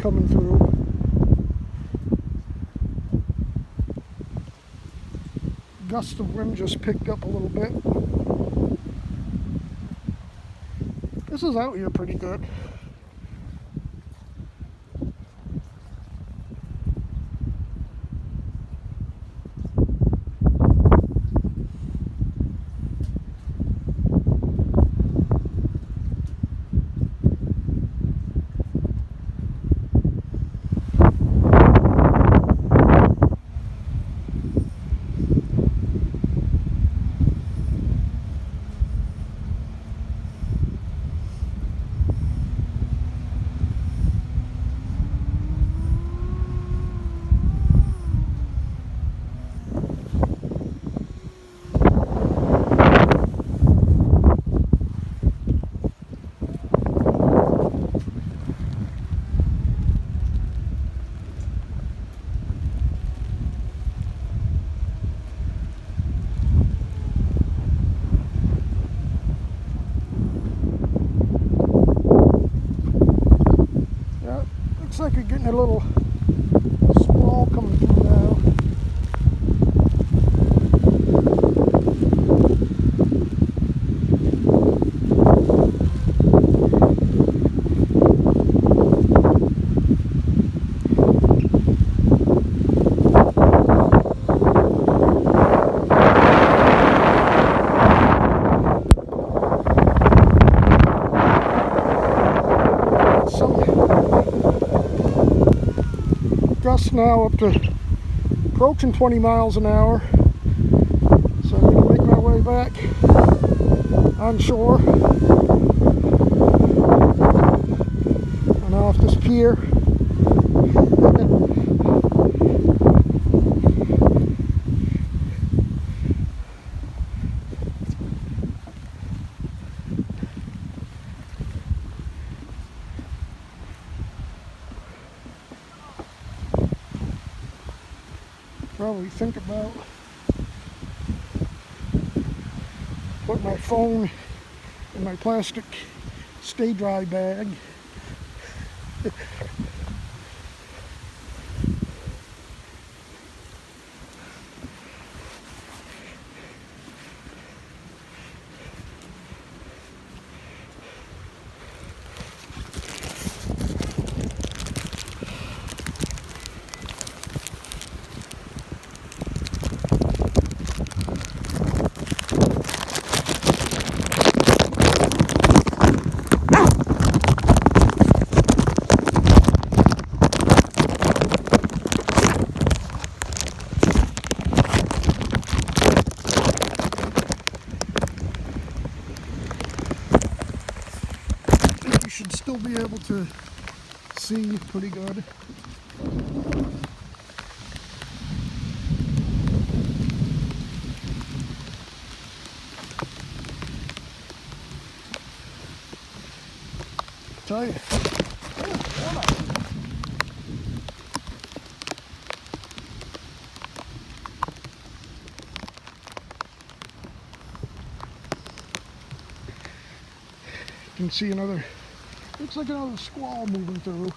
coming through. Gust of wind just picked up a little bit. This is out here pretty good. Looks like you're getting a little squall coming through now. Gusts now up to approaching 20 miles an hour. So I'm going to make my way back on shore and off this pier. Probably think about putting my phone in my plastic stay dry bag. Should still be able to see pretty good. Tell you. You can see another. Looks like another squall moving through.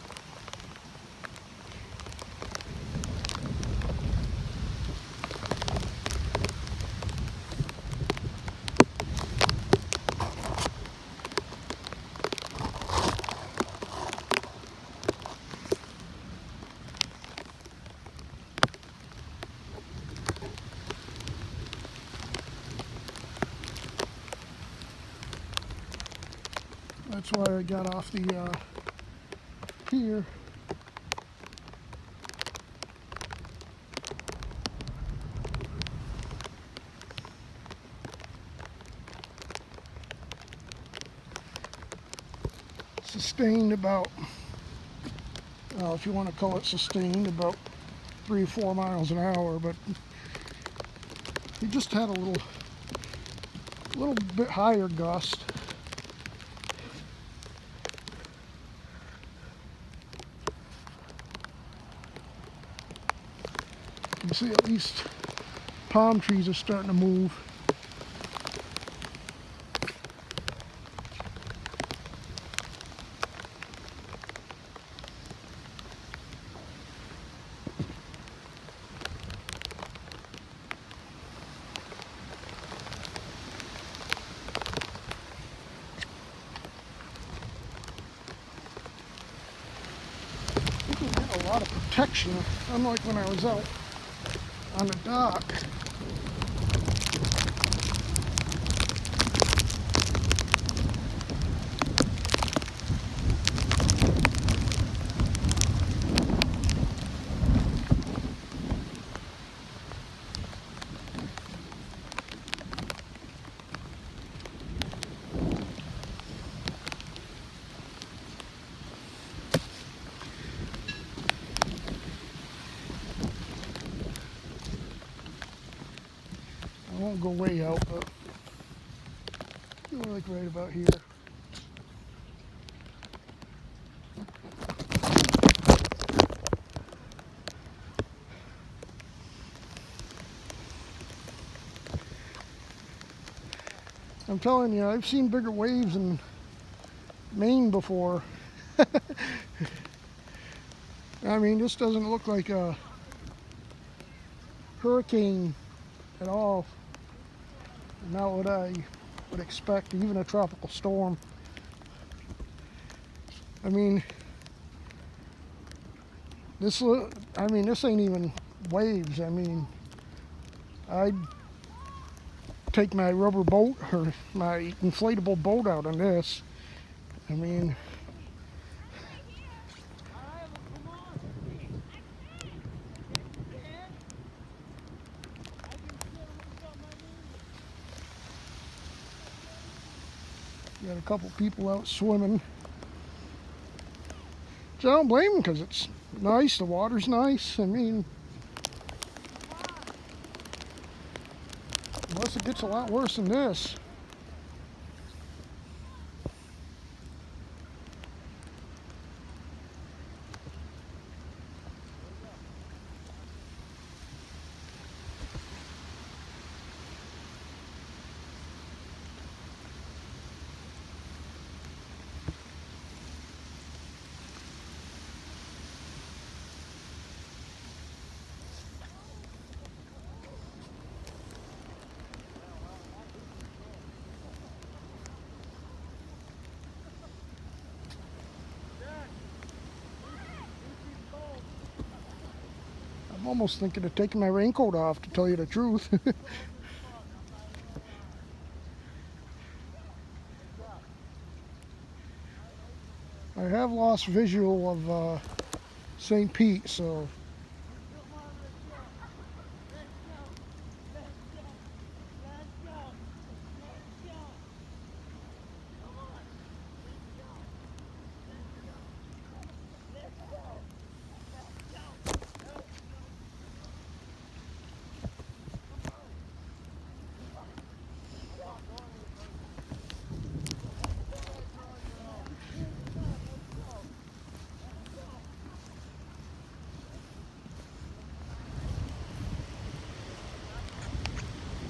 That's why I got off the pier. Sustained about, if you want to call it sustained, about 3 or 4 miles an hour, but he just had a little bit higher gust. You can see at least palm trees are starting to move. protection, unlike when I was out on the dock. I won't go way out, but like right about here. I'm telling you, I've seen bigger waves in Maine before. I mean, this doesn't look like a hurricane at all. Not what I would expect, even a tropical storm. I mean, this ain't even waves. I mean, I'd take my rubber boat or my inflatable boat out on this. I mean, got a couple people out swimming. So I don't blame them, because it's nice, the water's nice. I mean, unless it gets a lot worse than this. I'm almost thinking of taking my raincoat off, to tell you the truth. I have lost visual of St. Pete, so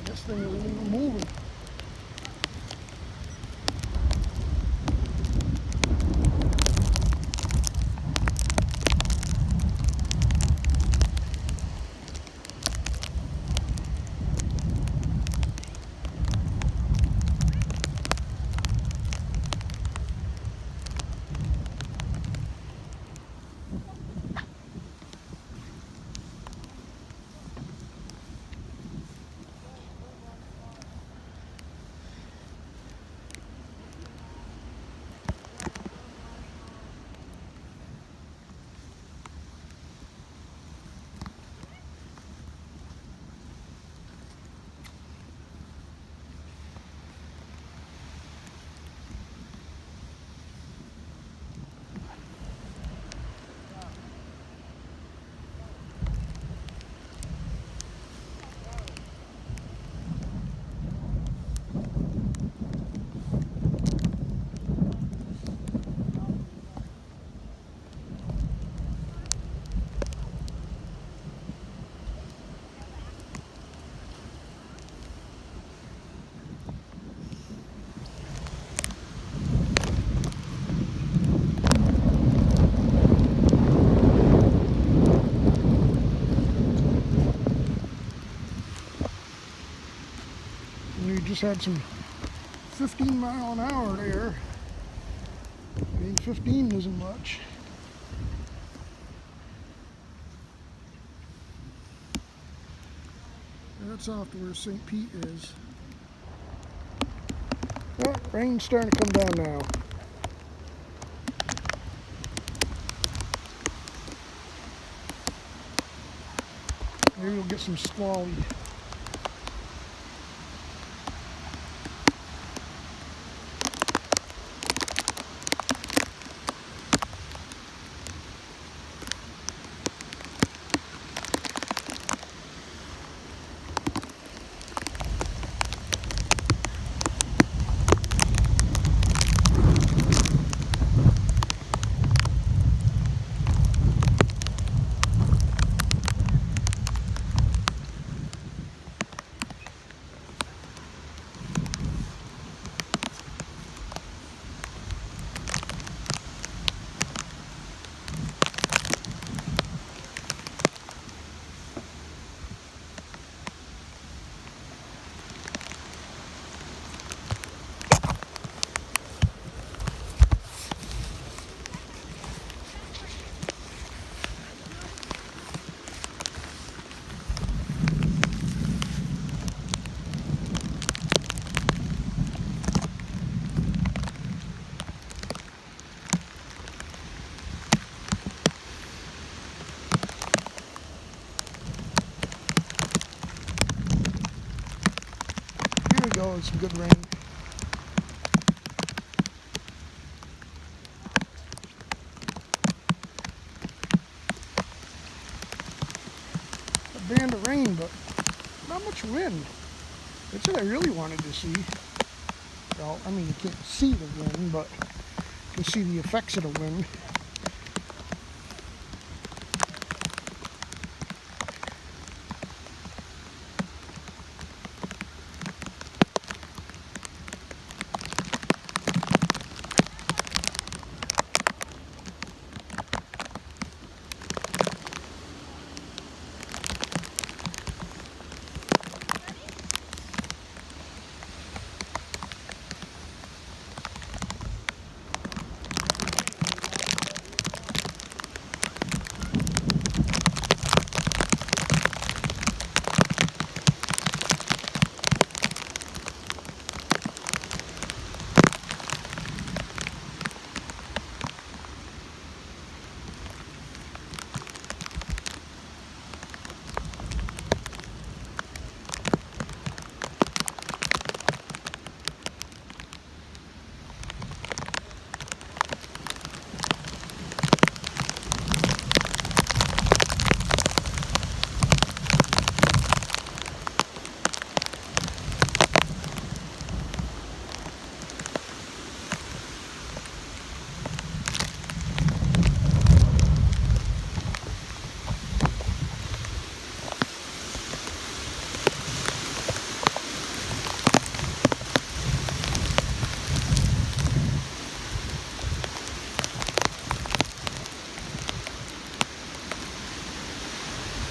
this thing isn't even moving. We just had some 15 mile an hour there. I mean, 15 isn't much. That's off to where St. Pete is. Oh, rain's starting to come down now. Maybe we'll get some squally. Here we go, it's some good rain. A band of rain, but not much wind. That's what I really wanted to see. Well, I mean, you can't see the wind, but you can see the effects of the wind.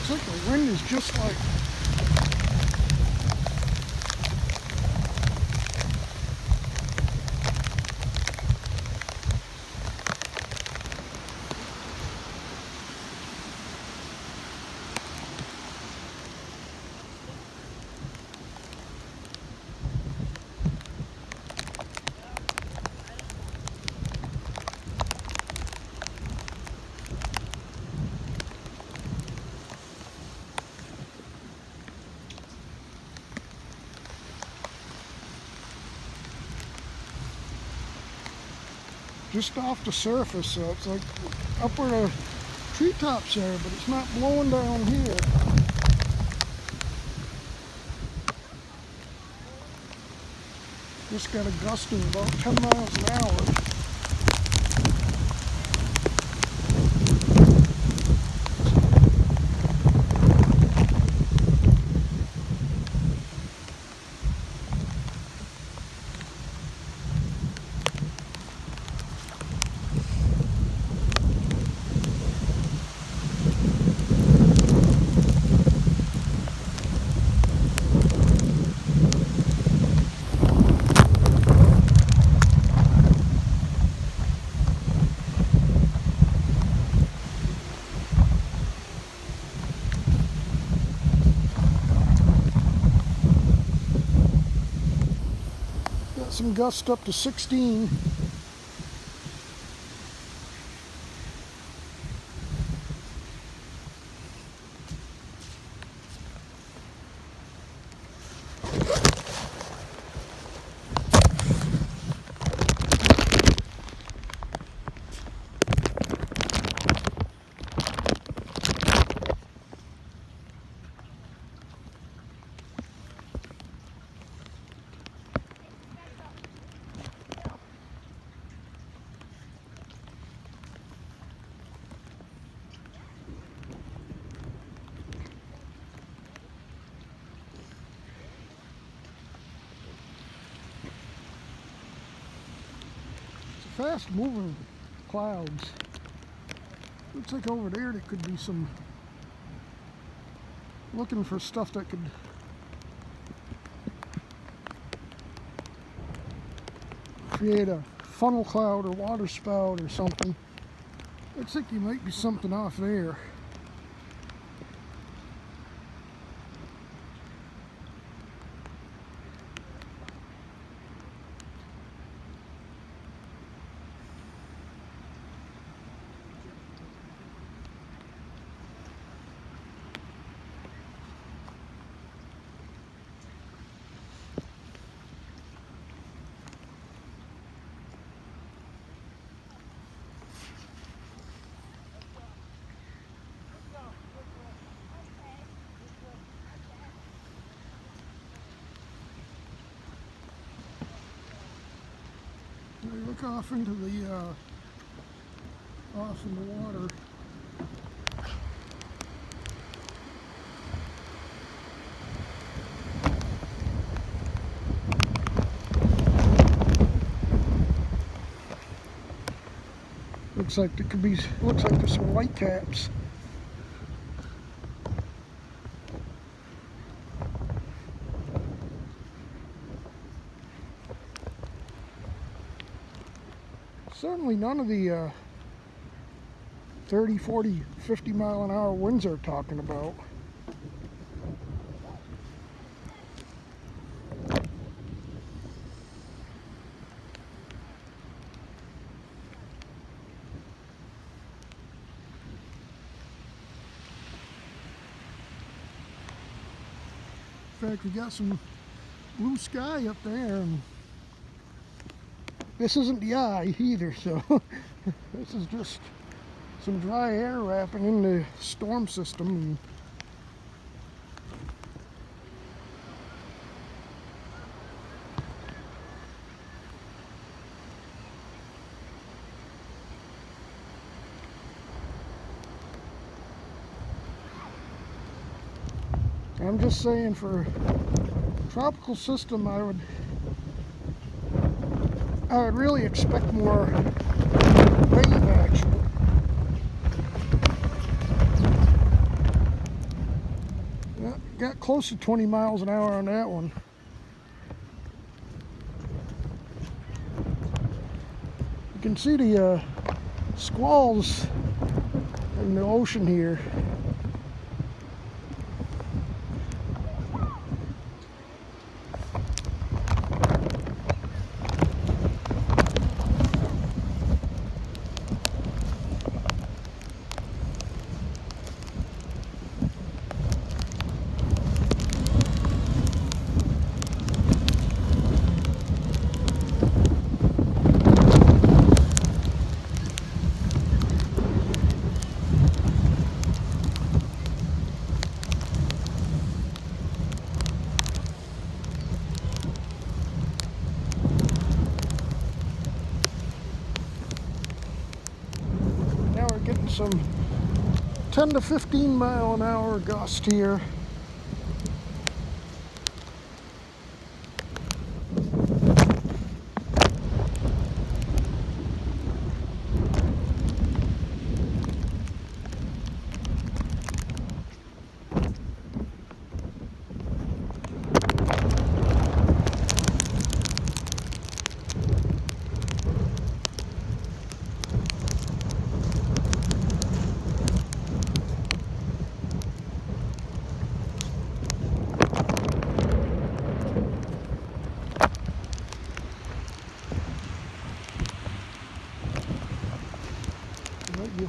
It's like the wind is just like just off the surface, so it's like up where the treetops are, but it's not blowing down here. Just got a gust of about 10 miles an hour. some gusts up to 16. Fast moving clouds. Looks like over there could be some, looking for stuff that could create a funnel cloud or water spout or something. Looks like there might be something off there. Look off into the water. Looks like there could be. Looks like there's some whitecaps. Certainly none of the 30, 40, 50 mile an hour winds they're talking about. In fact, we got some blue sky up there, and this isn't the eye either, so this is just some dry air wrapping in the storm system. I'm just saying, for tropical system, I would really expect more wave action. Yeah, got close to 20 miles an hour on that one. You can see the squalls in the ocean here. Getting some 10 to 15 mile an hour gust here.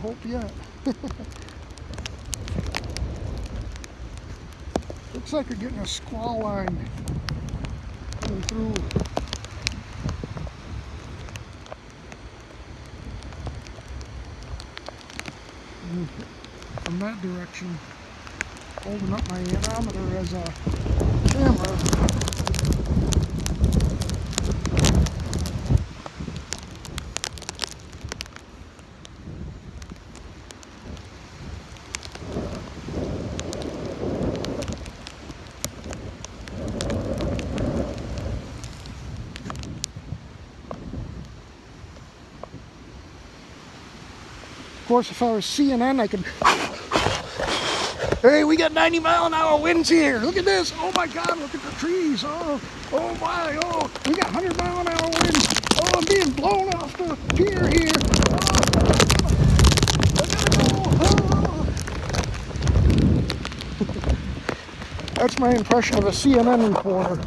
hope yet. Looks like we're getting a squall line coming through. From that direction, holding up my anemometer as a camera. Of course, if I was CNN, I could. Hey, we got 90-mile-an-hour winds here. Look at this. Oh my God, look at the trees. Oh my. Oh, we got 100-mile-an-hour winds. Oh, I'm being blown off the pier here. Oh, I gotta go. Oh. That's my impression of a CNN reporter.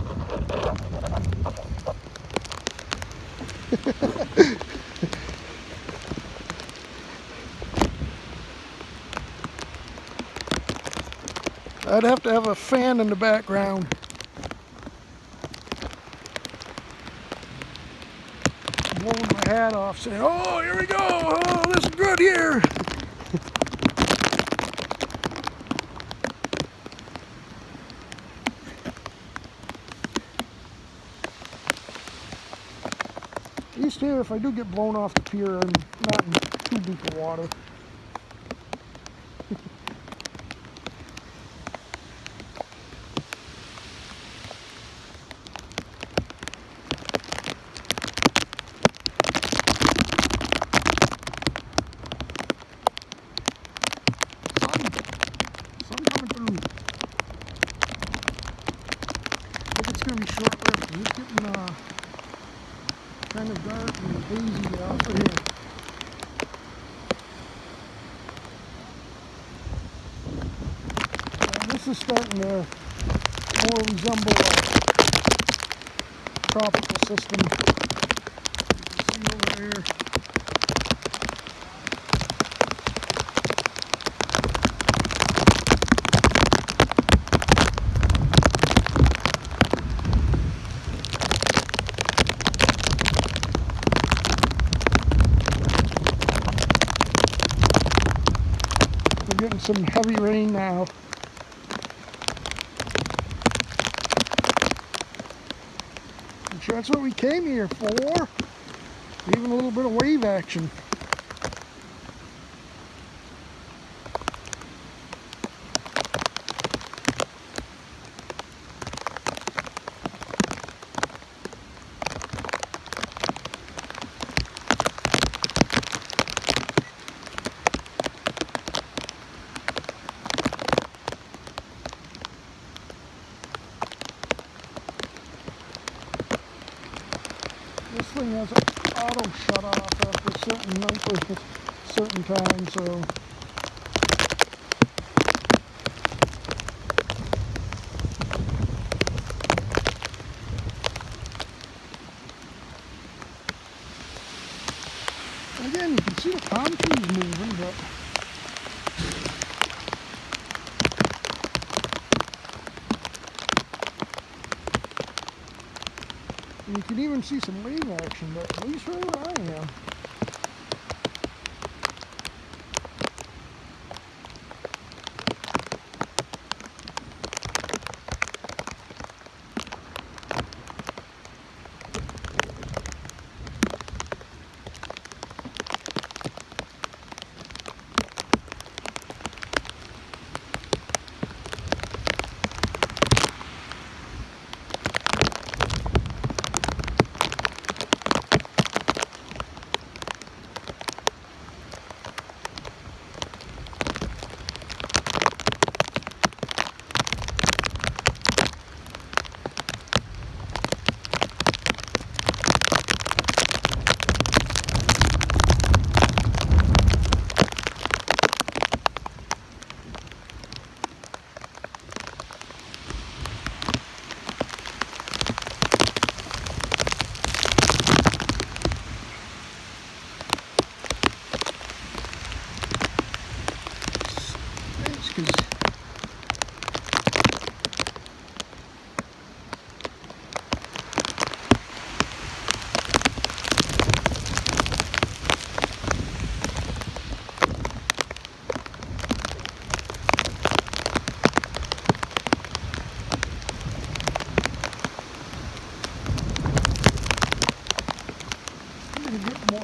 I'd have to have a fan in the background. Blowing my hat off saying, oh, here we go. Oh, this is good here. At least here, if I do get blown off the pier, I'm not in too deep of water. Going to be short-lived. It's getting kind of dark and hazy out here. This is starting to more resemble a tropical system. You can see over there. We're getting some heavy rain now. I'm sure that's what we came here for. Even a little bit of wave action. This thing has an auto shut off after a certain time, so again, you can see the palm trees moving, but you can even see some wave action, but at least right where I am.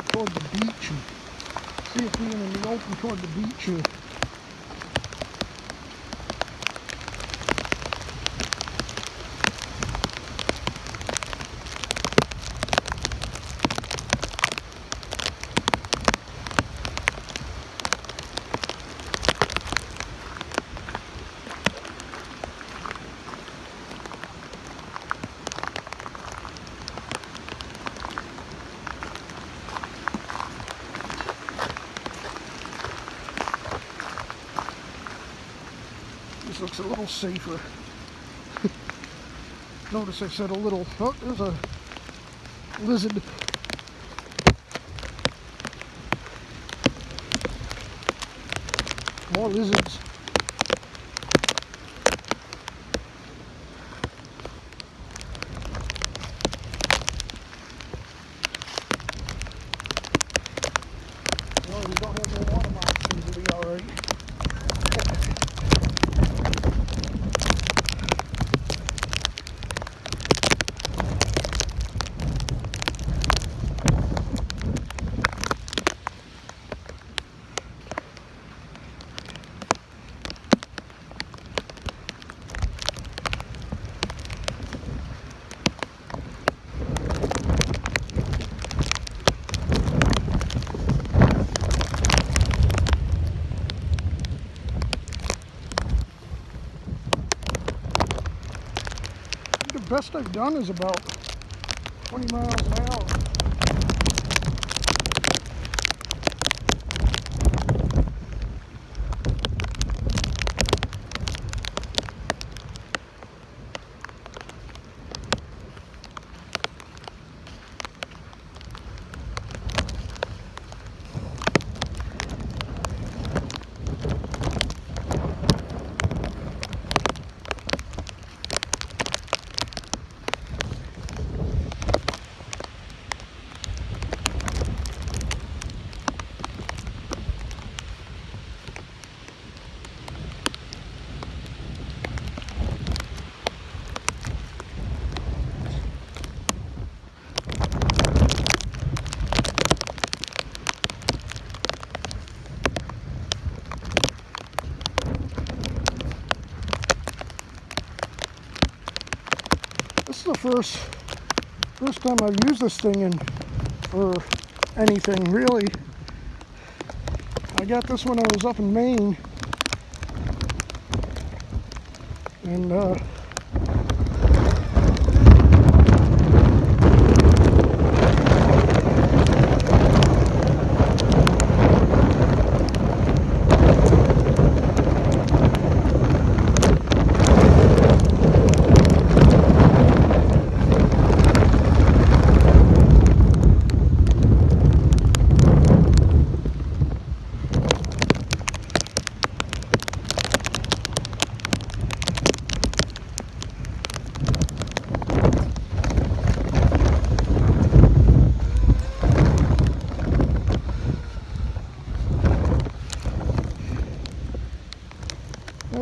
out toward the beach and see if being in the open toward the beach this looks a little safer. Notice I said a little. Oh, there's a lizard. More lizards. Well, we don't have no water marks, it'll be alright. The best I've done is about 20 miles an hour. This is the first time I've used this thing for anything really. I got this when I was up in Maine, and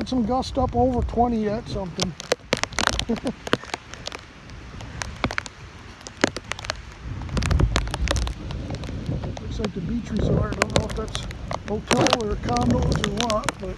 had some gust up over 20 at something. Looks like the beach resort. I don't know if that's hotel or condos or what, but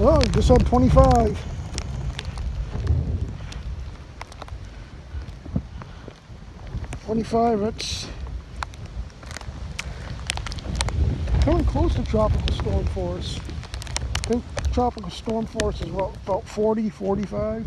well, you just had 25. That's coming close to tropical storm force. I think tropical storm force is about 40, 45.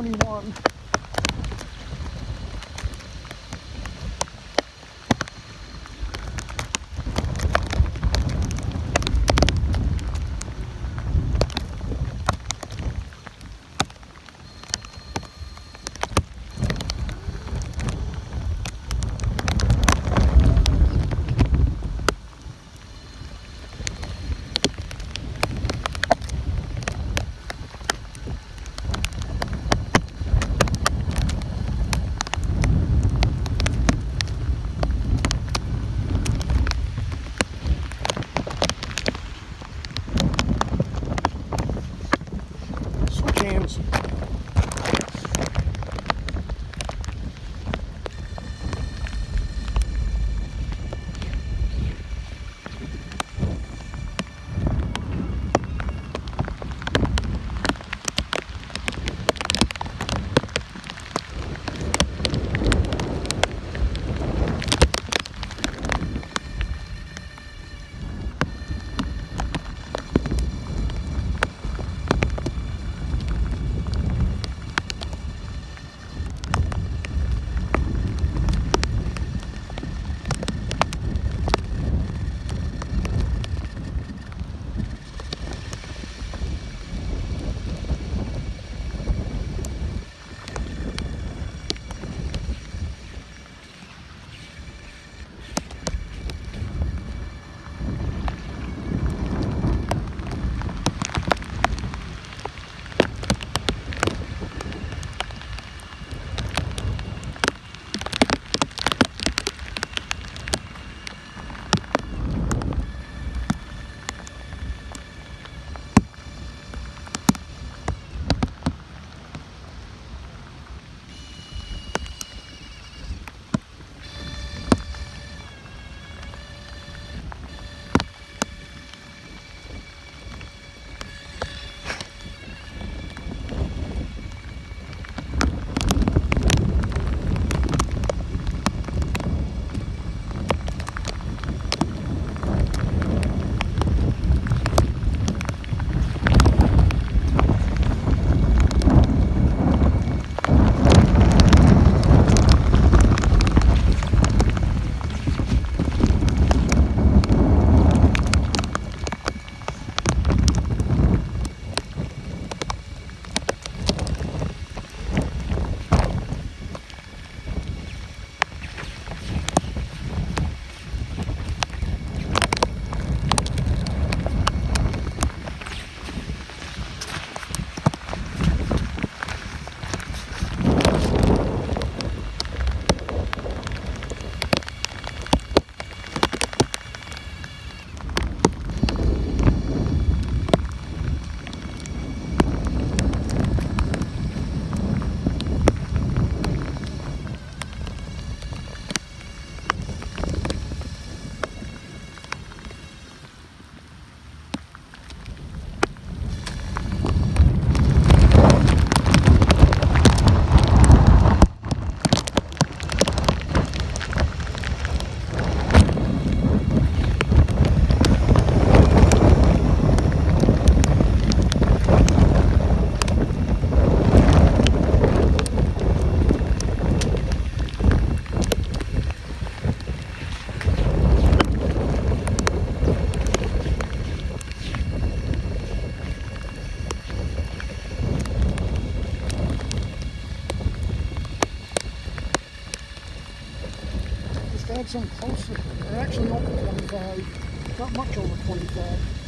21. Switch hands. Add some closer, or actually over 25, not much over 25.